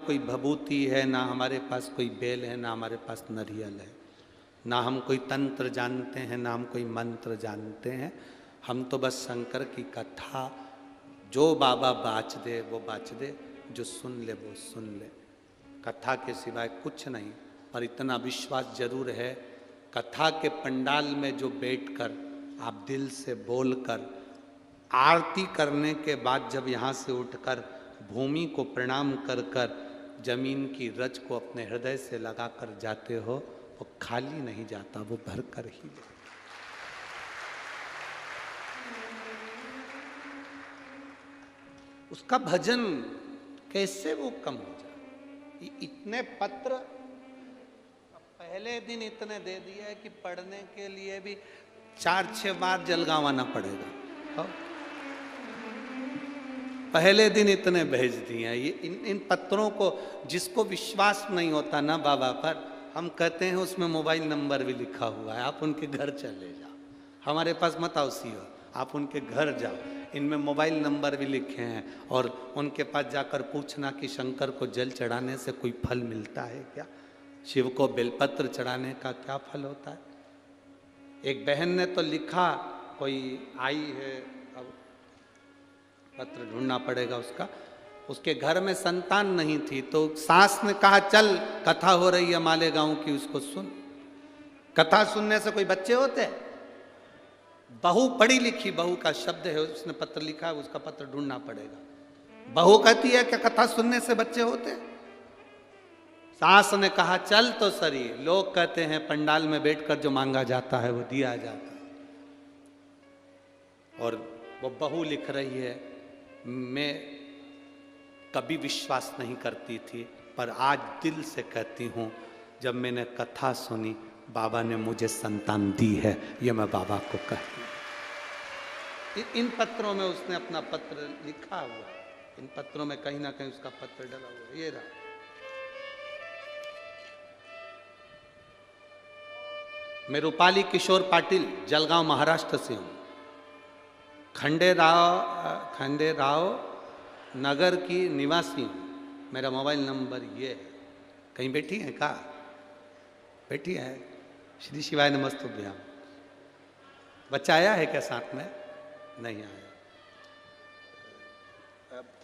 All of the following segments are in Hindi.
कोई भभूति है, ना हमारे पास कोई बेल है, ना हमारे पास नरियल है, ना हम कोई तंत्र जानते हैं, ना हम कोई मंत्र जानते हैं। हम तो बस शंकर की कथा जो बाबा बाच दे वो बाच दे, जो सुन ले वो सुन ले। कथा के सिवाय कुछ नहीं। पर इतना विश्वास जरूर है, कथा के पंडाल में जो बैठकर आप दिल से बोलकर आरती करने के बाद जब यहाँ से उठकर भूमि को प्रणाम कर कर जमीन की रज को अपने हृदय से लगाकर जाते हो, वो खाली नहीं जाता, वो भर कर ही ले। उसका भजन कैसे वो कम हो जाए। इतने पत्र पहले दिन इतने दे दिए है कि पढ़ने के लिए भी 4-6 बार जलगावाना पड़ेगा। पहले दिन इतने भेज दिए हैं। ये इन पत्रों को जिसको विश्वास नहीं होता ना बाबा पर, हम कहते हैं उसमें मोबाइल नंबर भी लिखा हुआ है, आप उनके घर चले जाओ, हमारे पास मत आओ सीओ, आप उनके घर जाओ, इनमें मोबाइल नंबर भी लिखे हैं। और उनके पास जाकर पूछना कि शंकर को जल चढ़ाने से कोई फल मिलता है क्या, शिव को बेलपत्र चढ़ाने का क्या फल होता है। एक बहन ने तो लिखा, कोई आई है, अब पत्र ढूंढना पड़ेगा उसका, उसके घर में संतान नहीं थी, तो सास ने कहा चल कथा हो रही है मालेगांव की, उसको सुन। कथा सुनने से कोई बच्चे होते हैं? बहू पढ़ी लिखी, बहू का शब्द है, उसने पत्र लिखा है, उसका पत्र ढूंढना पड़ेगा। बहू कहती है कि कथा सुनने से बच्चे होते हैं? सास ने कहा चल तो सही। लोग कहते हैं पंडाल में बैठकर जो मांगा जाता है वो दिया जाता है। और वो बहू लिख रही है, मैं कभी विश्वास नहीं करती थी, पर आज दिल से कहती हूँ, जब मैंने कथा सुनी बाबा ने मुझे संतान दी है, ये मैं बाबा को कहती हूँ। इन पत्रों में उसने अपना पत्र लिखा हुआ है, इन पत्रों में कहीं ना कहीं उसका पत्र डला हुआ है। ये रहा। मैं रूपाली किशोर पाटिल जलगांव महाराष्ट्र से हूँ। खंडेराव नगर की निवासी हूँ। मेरा मोबाइल नंबर ये है। कहीं बैठी हैं का? बैठी है। श्री शिवाय नमस्तुभ्याम। बच्चा आया है क्या साथ में? नहीं आया।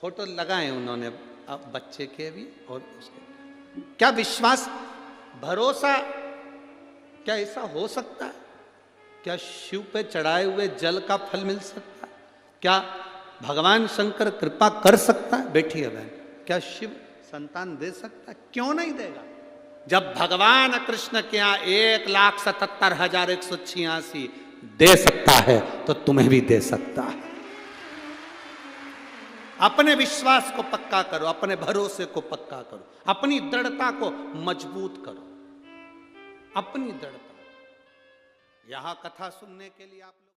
फोटो लगाए उन्होंने अब बच्चे के भी और उसके। क्या विश्वास, भरोसा, क्या ऐसा हो सकता है? क्या शिव पे चढ़ाए हुए जल का फल मिल सकता है? क्या भगवान शंकर कृपा कर सकता है? बैठी है बहन। क्या शिव संतान दे सकता है? क्यों नहीं देगा? जब भगवान कृष्ण के यहाँ 1,77,186 दे सकता है तो तुम्हें भी दे सकता है। अपने विश्वास को पक्का करो, अपने भरोसे को पक्का करो, अपनी दृढ़ता को मजबूत करो, अपनी दृढ़ता। यहां कथा सुनने के लिए आप